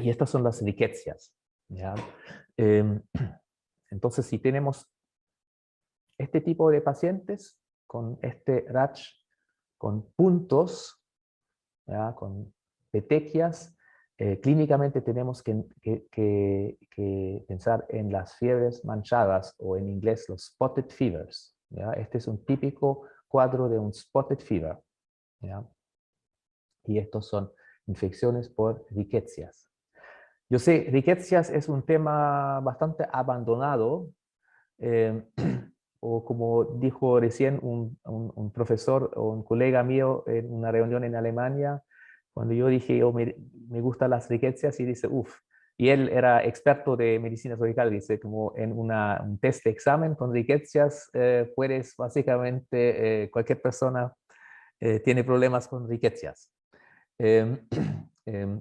Y estas son las riquecias, ¿ya? Eh, entonces, si tenemos este tipo de pacientes con este RACH, con puntos, ¿ya? Con petequias, clínicamente tenemos que pensar en las fiebres manchadas, o en inglés los spotted fevers, ¿ya? Este es un típico cuadro de un spotted fever, ¿ya? Y estos son infecciones por riquecias. Yo sé, riquecias es un tema bastante abandonado, eh, o como dijo recién un profesor o un colega mío en una reunión en Alemania, cuando yo dije, oh, me gustan las riquecias, y dice, uff, y él era experto de medicina tropical, dice, como en un test de examen con riquecias, puedes básicamente, cualquier persona tiene problemas con riquecias. Eh,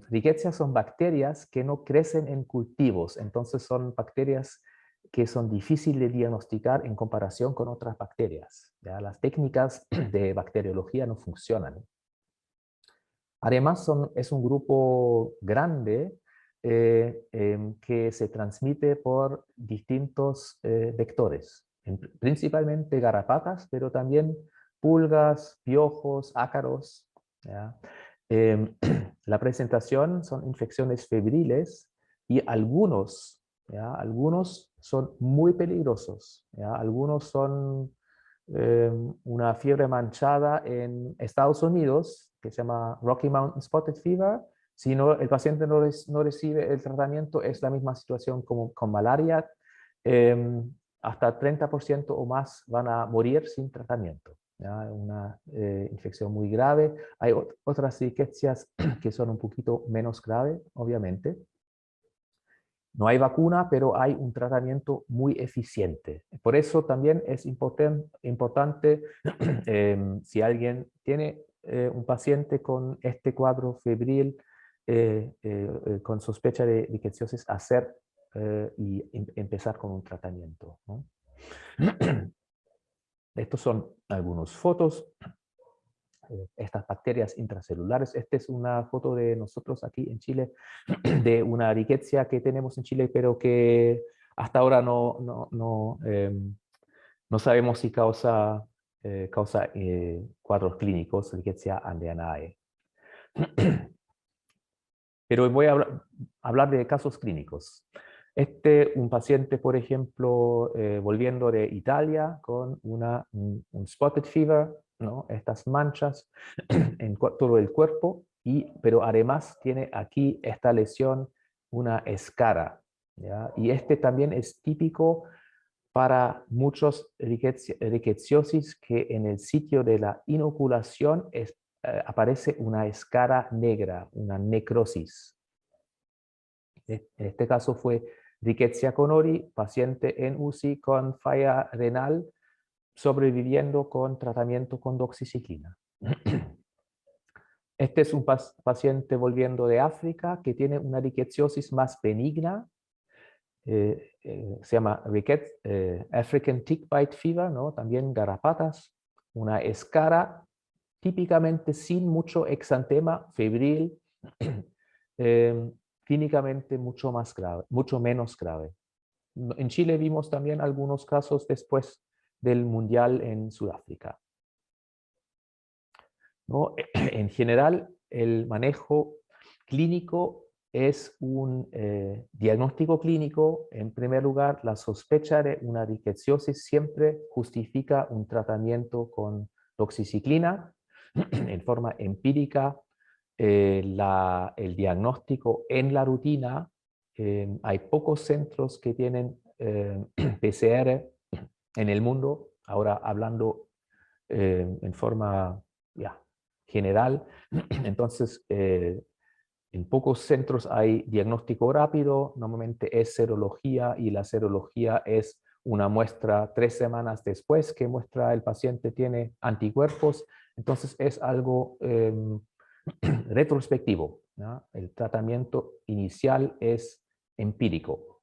Rickettsia son bacterias que no crecen en cultivos, entonces son bacterias que son difíciles de diagnosticar en comparación con otras bacterias. ¿Ya? Las técnicas de bacteriología no funcionan. Además, es un grupo grande que se transmite por distintos vectores, principalmente garrapatas, pero también pulgas, piojos, ácaros. ¿Ya? Em, la presentación son infecciones febriles y algunos, ¿ya? Algunos son muy peligrosos. ¿Ya? Algunos son una fiebre manchada en Estados Unidos, que se llama Rocky Mountain Spotted Fever. Si no, el paciente no recibe el tratamiento, es la misma situación como con malaria. Hasta 30% o más van a morir sin tratamiento. ¿Ya? Una infección muy grave. Hay otras riquecias que son un poquito menos graves, obviamente. No hay vacuna, pero hay un tratamiento muy eficiente. Por eso también es importante, si alguien tiene un paciente con este cuadro febril, con sospecha de rickettsiosis, hacer y empezar con un tratamiento, ¿no? Estos son algunas fotos. Estas bacterias intracelulares. Esta es una foto de nosotros aquí en Chile, de una riquezia que tenemos en Chile, pero que hasta ahora no sabemos si causa cuadros clínicos, riquezia andreanae. Pero voy a hablar de casos clínicos. Un paciente, por ejemplo, volviendo de Italia con un spotted fever, ¿no? Estas manchas en todo el cuerpo, pero además tiene aquí esta lesión, una escara, ¿ya? Y también es típico para muchos rickettsiosis, que en el sitio de la inoculación aparece una escara negra, una necrosis. En este caso fue Rickettsia conori, paciente en UCI con falla renal, sobreviviendo con tratamiento con doxiciclina. Este es un paciente volviendo de África que tiene una rickettsiosis más benigna, se llama African Tick Bite Fever, ¿no? También garrapatas, una escara típicamente sin mucho exantema, febril, clínicamente mucho más grave, mucho menos grave. En Chile vimos también algunos casos después del Mundial en Sudáfrica, ¿no? En general, el manejo clínico es un diagnóstico clínico. En primer lugar, la sospecha de una rickettsiosis siempre justifica un tratamiento con doxiciclina. En forma empírica, el diagnóstico en la rutina, hay pocos centros que tienen PCR en el mundo, ahora hablando en forma ya, general. Entonces, en pocos centros hay diagnóstico rápido, normalmente es serología, y la serología es una muestra 3 semanas después que muestra el paciente tiene anticuerpos. Entonces es algo retrospectivo, ¿no? El tratamiento inicial es empírico.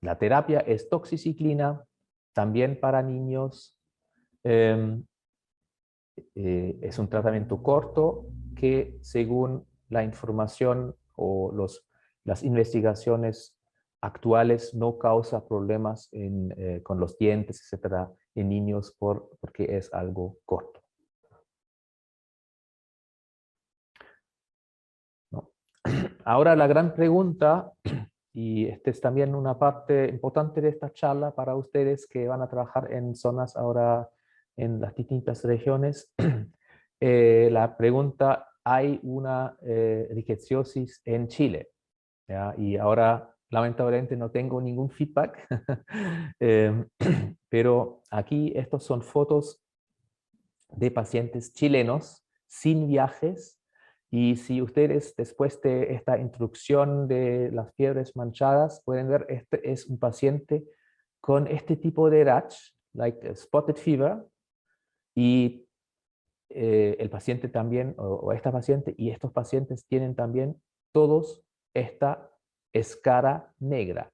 La terapia es doxiciclina, también para niños. Es un tratamiento corto que según la información o las investigaciones actuales no causa problemas con los dientes, etcétera, en niños porque es algo corto, ¿no? Ahora la gran pregunta, y esta es también una parte importante de esta charla para ustedes que van a trabajar en zonas ahora en las distintas regiones, la pregunta, ¿hay una rickettsiosis en Chile? ¿Ya? Y ahora, lamentablemente, no tengo ningún feedback, pero aquí estos son fotos de pacientes chilenos sin viajes. Y si ustedes, después de esta introducción de las fiebres manchadas, pueden ver, este es un paciente con este tipo de rash, like spotted fever, y el paciente también, o esta paciente, y estos pacientes tienen también todos esta escara negra,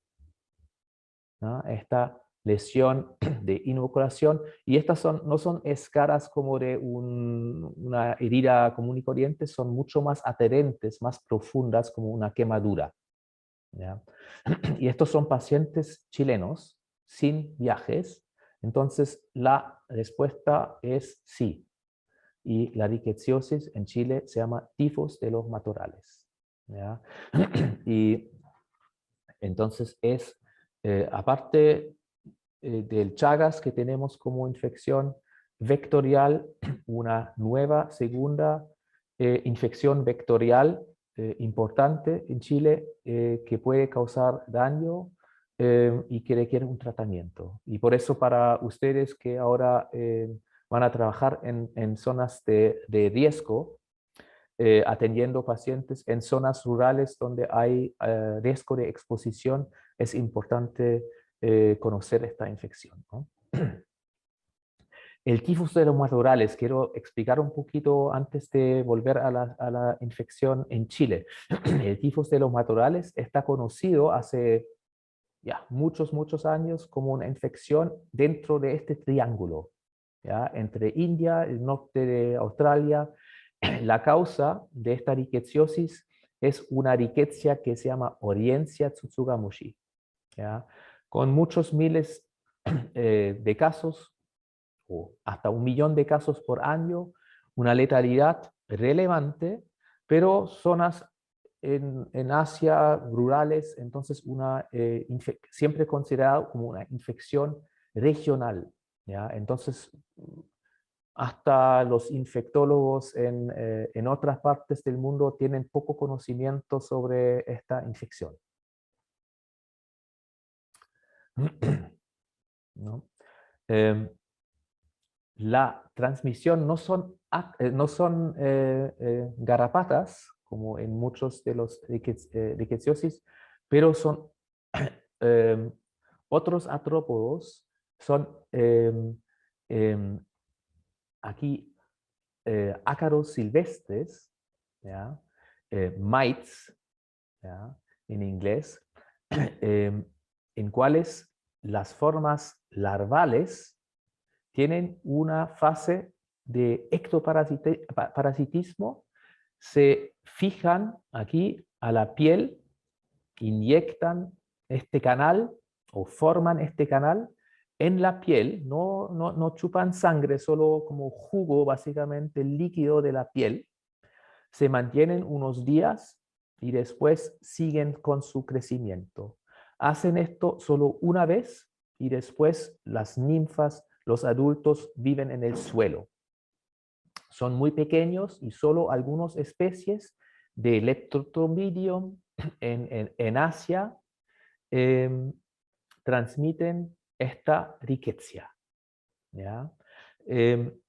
¿no? Esta lesión de inoculación, y estas no son escaras como de una herida común y corriente, son mucho más adherentes, más profundas, como una quemadura, ¿ya? Y estos son pacientes chilenos sin viajes, entonces la respuesta es sí. Y la rickettsiosis en Chile se llama tifus de los matorrales, ¿ya? Y entonces aparte del Chagas que tenemos como infección vectorial, una nueva segunda infección vectorial importante en Chile que puede causar daño y que requiere un tratamiento. Y por eso para ustedes que ahora van a trabajar en zonas de riesgo, atendiendo pacientes en zonas rurales donde hay riesgo de exposición, es importante conocer esta infección, ¿no? El tifus de los matorrales, quiero explicar un poquito antes de volver a la infección en Chile. El tifus de los matorrales está conocido hace ya muchos años como una infección dentro de este triángulo, ¿ya? Entre India, el norte de Australia. La causa de esta rickettsiosis es una rickettsia que se llama Orientia tsutsugamushi, ¿ya? Con muchos miles de casos, o hasta 1 millón de casos por año, una letalidad relevante, pero zonas en Asia rurales, entonces siempre considerado como una infección regional, ¿ya? Entonces, hasta los infectólogos en otras partes del mundo tienen poco conocimiento sobre esta infección, ¿no? La transmisión no son garrapatas, como en muchos de los rickettsiosis, pero son otros artrópodos, son aquí ácaros silvestres, ¿ya? Mites, ¿ya? En inglés, en cuales las formas larvales tienen una fase de ectoparasitismo, se fijan aquí a la piel, inyectan este canal o forman este canal en la piel, no chupan sangre, solo como jugo, básicamente el líquido de la piel, se mantienen unos días y después siguen con su crecimiento. Hacen esto solo una vez y después las ninfas, los adultos viven en el suelo. Son muy pequeños y solo algunas especies de Leptotropidium en Asia transmiten esta rickettsia, ¿ya? En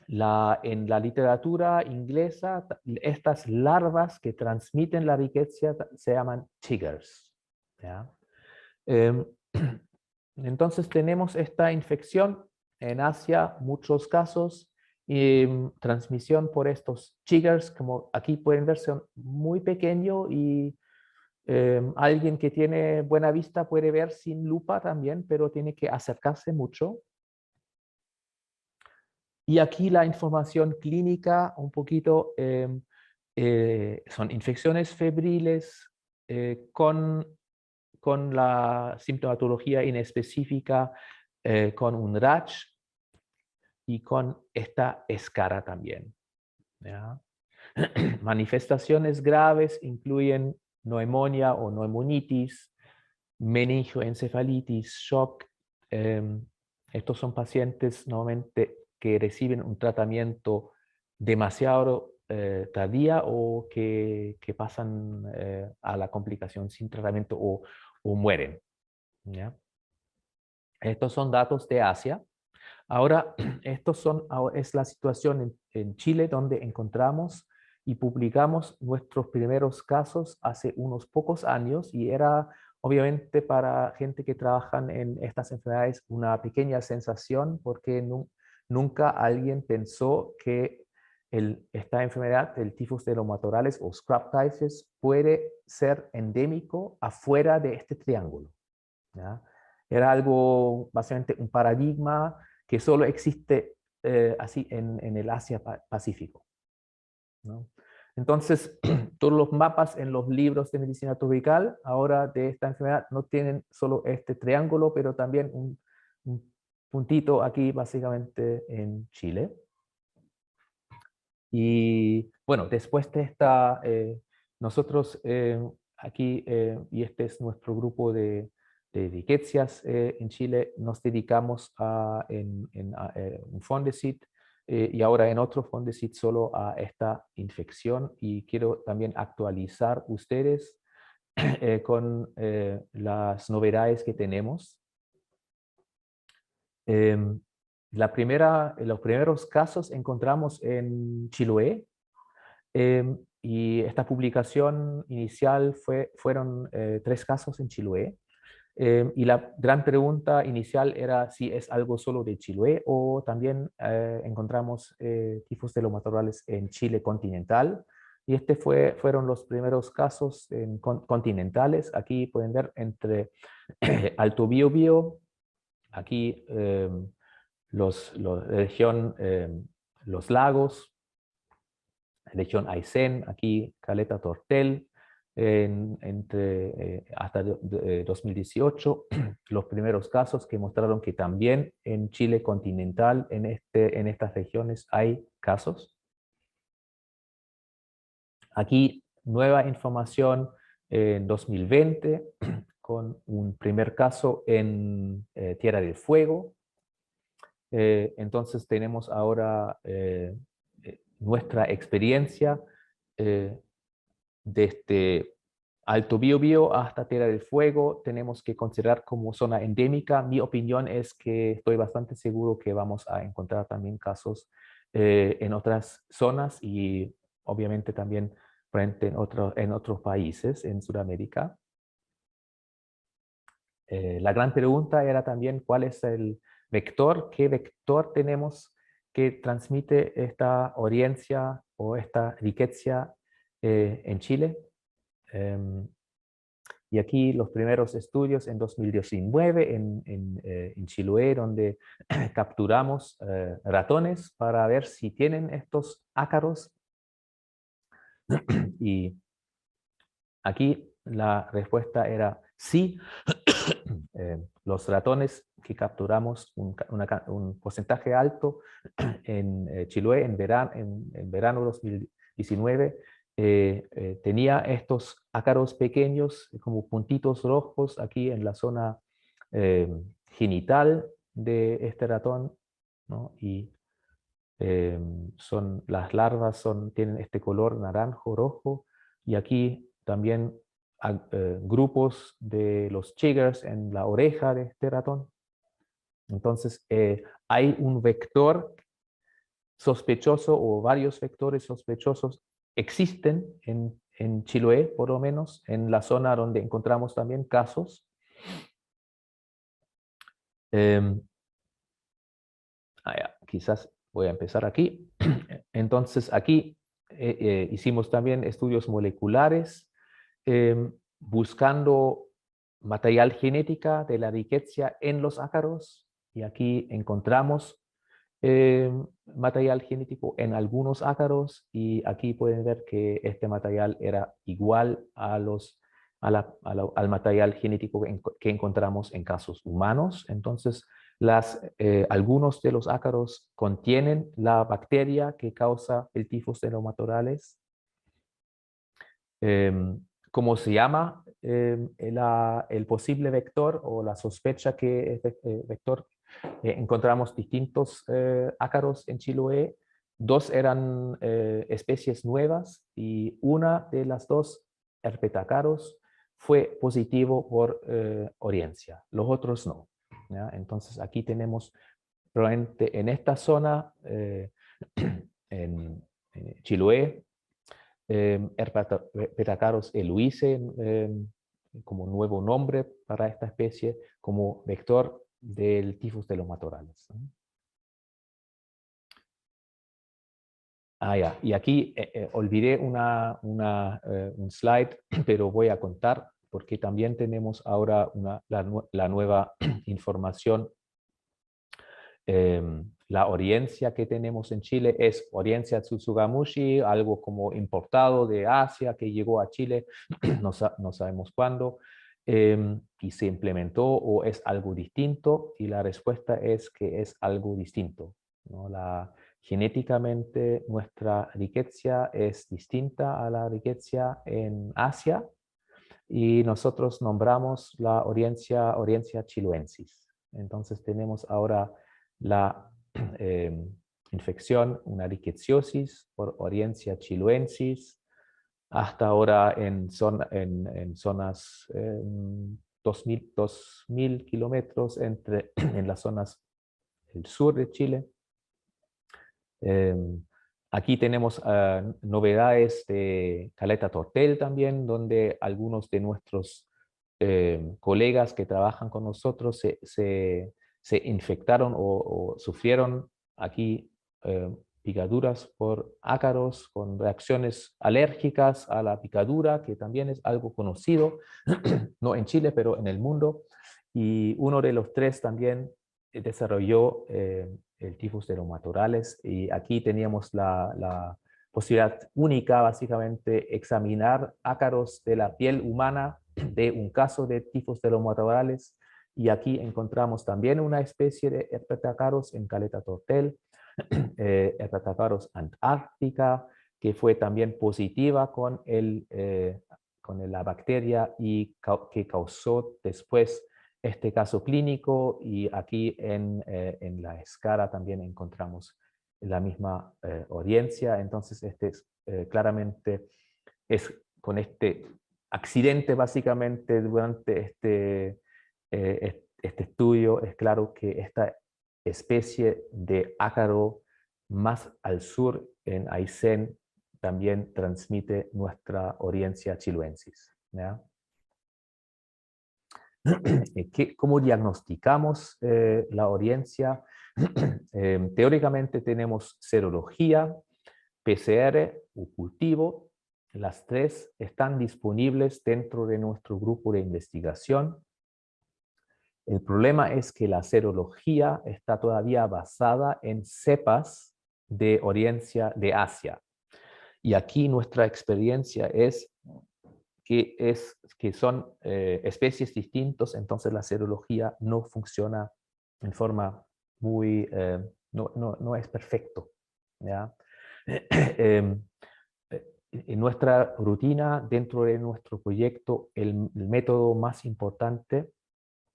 la literatura inglesa, estas larvas que transmiten la rickettsia se llaman chiggers, ¿ya? Entonces tenemos esta infección en Asia, muchos casos, y transmisión por estos chiggers, como aquí pueden ver, son muy pequeños y alguien que tiene buena vista puede ver sin lupa también, pero tiene que acercarse mucho. Y aquí la información clínica, un poquito, son infecciones febriles con la sintomatología inespecífica, con un rash y con esta escara también, ¿ya? Manifestaciones graves incluyen neumonía o neumonitis, meningoencefalitis, shock. Estos son pacientes normalmente que reciben un tratamiento demasiado tardía o que pasan a la complicación sin tratamiento o mueren, ¿ya? Estos son datos de Asia. Ahora, es la situación en Chile, donde encontramos y publicamos nuestros primeros casos hace unos pocos años, y era obviamente para gente que trabaja en estas enfermedades una pequeña sensación, porque nunca alguien pensó que esta enfermedad, el tifus de los matorrales o scrub typhus, puede ser endémico afuera de este triángulo, ¿ya? Era algo, básicamente, un paradigma que solo existe así en el Asia-Pacífico, ¿no? Entonces, todos los mapas en los libros de medicina tropical ahora de esta enfermedad no tienen solo este triángulo, pero también un puntito aquí, básicamente en Chile. Y bueno, después de esta, nosotros aquí, y este es nuestro grupo de rickettsias en Chile, nos dedicamos un Fondesit y ahora en otro Fondesit solo a esta infección, y quiero también actualizar ustedes con las novedades que tenemos. Los primeros casos encontramos en Chiloé, y esta publicación inicial fueron 3 casos en Chiloé. Y la gran pregunta inicial era si es algo solo de Chiloé o también encontramos tifus de los matorrales en Chile continental. Y fueron los primeros casos continentales. Aquí pueden ver entre Alto Biobío, aquí región Los Lagos, región Aysén, aquí Caleta Tortel, hasta 2018, los primeros casos que mostraron que también en Chile continental, en estas regiones, hay casos. Aquí nueva información en 2020, con un primer caso en Tierra del Fuego. Entonces tenemos ahora nuestra experiencia desde Alto Biobío hasta Tierra del Fuego. Tenemos que considerar como zona endémica. Mi opinión es que estoy bastante seguro que vamos a encontrar también casos en otras zonas, y obviamente también en otros países en Sudamérica. La gran pregunta era también cuál es el vector, qué vector tenemos que transmite esta oriencia o esta rickettsia en Chile. Y aquí los primeros estudios en 2019 en Chiloé, donde capturamos ratones para ver si tienen estos ácaros. Y aquí la respuesta era sí. Los ratones que capturamos, un porcentaje alto en Chiloé en verano 2019, tenía estos ácaros pequeños como puntitos rojos aquí en la zona genital de este ratón, ¿no? Y las larvas tienen este color naranjo rojo, y aquí también grupos de los chiggers en la oreja de este ratón. Entonces hay un vector sospechoso, o varios vectores sospechosos existen en Chiloé, por lo menos en la zona donde encontramos también casos. Quizás voy a empezar aquí. Entonces aquí hicimos también estudios moleculares buscando material genética de la rickettsia en los ácaros, y aquí encontramos material genético en algunos ácaros, y aquí pueden ver que este material era igual al material genético que encontramos en casos humanos. Entonces, algunos de los ácaros contienen la bacteria que causa el tifus de neumotorales. ¿Cómo se llama el posible vector o la sospecha que es vector? Encontramos distintos ácaros en Chiloé. Dos eran especies nuevas y una de las dos, herpetacaros, fue positivo por Oriencia. Los otros no, ¿ya? Entonces aquí tenemos probablemente en esta zona, en Chiloé, Herpetacaros eluise, como nuevo nombre para esta especie, como vector del tifus de los matorrales. Ya. Y aquí olvidé un slide, pero voy a contar, porque también tenemos ahora la nueva información. La Oriencia que tenemos en Chile es Oriencia tsutsugamushi, algo como importado de Asia que llegó a Chile, no sabemos cuándo, y se implementó, o es algo distinto, y la respuesta es que es algo distinto, ¿no? Genéticamente nuestra riqueza es distinta a la riqueza en Asia, y nosotros nombramos la Oriencia chiloensis. Entonces tenemos ahora la infección, una rickettsiosis por Oriencia chiloensis, hasta ahora en zonas 2000 kilómetros en las zonas del sur de Chile. Aquí tenemos novedades de Caleta Tortel también, donde algunos de nuestros colegas que trabajan con nosotros se infectaron o sufrieron aquí picaduras por ácaros con reacciones alérgicas a la picadura, que también es algo conocido, no en Chile, pero en el mundo. Y uno de los tres también desarrolló el tifus de neumotorales, y aquí teníamos la posibilidad única, básicamente, examinar ácaros de la piel humana de un caso de tifus de neumotorales, y aquí encontramos también una especie de herpetacaros en Caleta Tortel, herpetacaros antártica, que fue también positiva con la bacteria y que causó después este caso clínico, y aquí en la escara también encontramos la misma Oriencia. Entonces claramente es con este accidente, básicamente, durante este estudio, es claro que esta especie de ácaro más al sur, en Aysén, también transmite nuestra Oriencia chiloensis, ¿ya? ¿Cómo diagnosticamos la Oriencia? Teóricamente tenemos serología, PCR o cultivo. Las tres están disponibles dentro de nuestro grupo de investigación. El problema es que la serología está todavía basada en cepas de Oriencia de Asia. Y aquí nuestra experiencia es que son especies distintas, entonces la serología no funciona en forma no es perfecto, ¿ya? En nuestra rutina, dentro de nuestro proyecto, el método más importante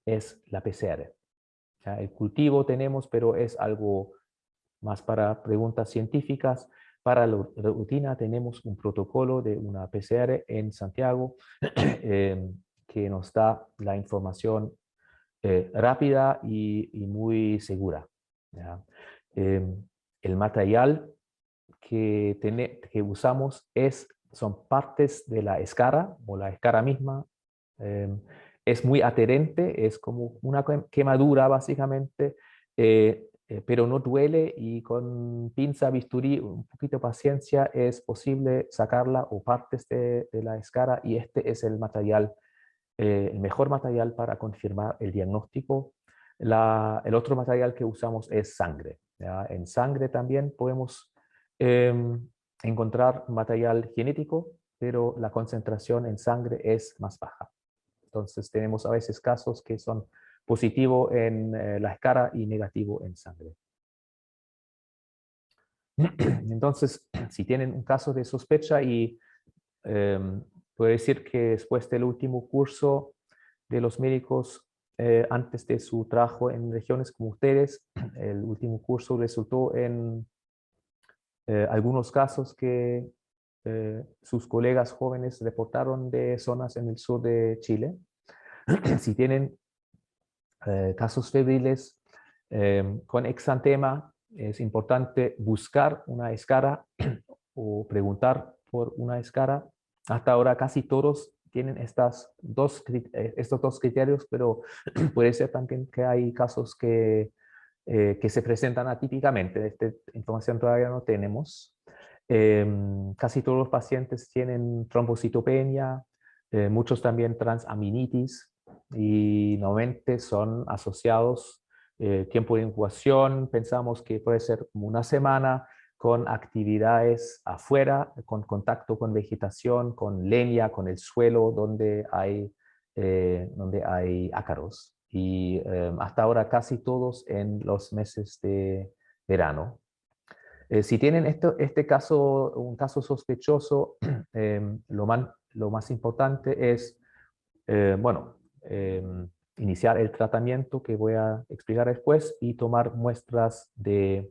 es la PCR. ¿Ya? El cultivo tenemos, pero es algo más para preguntas científicas. Para la rutina tenemos un protocolo de una PCR en Santiago que nos da la información rápida y muy segura, ¿ya? El material que usamos son partes de la escara o la escara misma. Es muy adherente, es como una quemadura básicamente, pero no duele, y con pinza, bisturí, un poquito de paciencia es posible sacarla o partes de la escara, y este es el material, el mejor material para confirmar el diagnóstico. El otro material que usamos es sangre. ¿ya? En sangre también podemos encontrar material genético, pero la concentración en sangre es más baja. Entonces tenemos a veces casos que son positivo en la escara y negativo en sangre. Entonces, si tienen un caso de sospecha y puedo decir que después del último curso de los médicos, antes de su trabajo en regiones como ustedes, el último curso resultó en algunos casos que sus colegas jóvenes reportaron de zonas en el sur de Chile. Si tienen casos febriles con exantema, es importante buscar una escara o preguntar por una escara. Hasta ahora casi todos tienen estos dos criterios, pero puede ser también que hay casos que se presentan atípicamente. Esta información todavía no tenemos. Casi todos los pacientes tienen trombocitopenia, muchos también transaminitis, y normalmente son asociados tiempo de incubación, pensamos que puede ser como una semana, con actividades afuera, con contacto con vegetación, con leña, con el suelo donde hay ácaros. Y hasta ahora casi todos en los meses de verano. Si tienen este caso, un caso sospechoso, lo más importante es, bueno, iniciar el tratamiento que voy a explicar después y tomar muestras de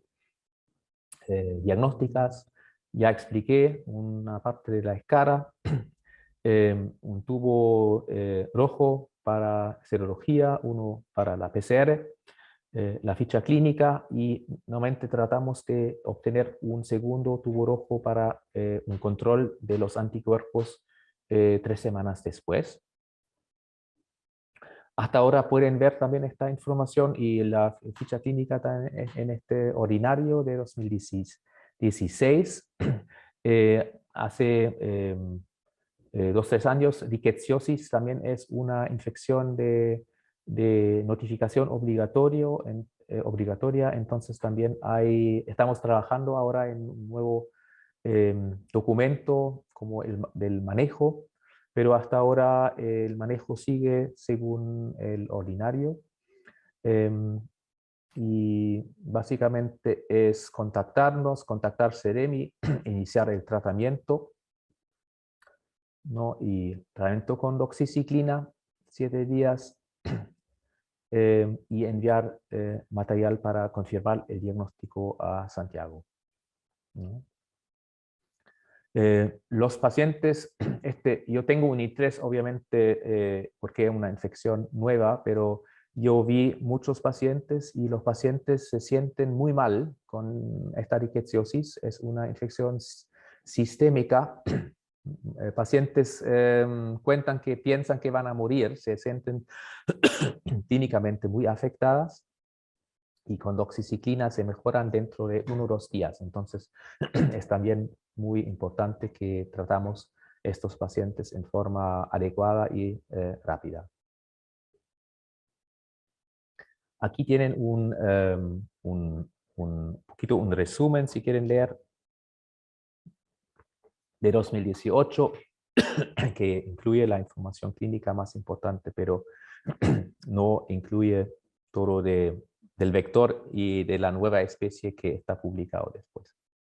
diagnósticas. Ya expliqué una parte de la escara, un tubo rojo para serología, uno para la PCR, la ficha clínica, y normalmente tratamos de obtener un segundo tubo rojo para un control de los anticuerpos 3 semanas después. Hasta ahora pueden ver también esta información y la ficha clínica en este ordinario de 2016. Hace 2-3 años, rickettsiosis también es una infección de notificación obligatoria, entonces también estamos trabajando ahora en un nuevo documento como del manejo, pero hasta ahora el manejo sigue según el ordinario. Y básicamente es contactar Seremi, iniciar el tratamiento, ¿no? Y tratamiento con doxiciclina, 7 días, y enviar material para confirmar el diagnóstico a Santiago, ¿no? Los pacientes, yo tengo un I3 obviamente porque es una infección nueva, pero yo vi muchos pacientes y los pacientes se sienten muy mal con esta rickettsiosis. Es una infección sistémica. Pacientes cuentan que piensan que van a morir, se sienten clínicamente muy afectadas, y con doxiciclina se mejoran dentro de 1 o 2 días. Entonces, es también muy importante que tratamos estos pacientes en forma adecuada y rápida. Aquí tienen un poquito un resumen, si quieren leer, de 2018, que incluye la información clínica más importante, pero no incluye todo del vector y de la nueva especie que está publicado después.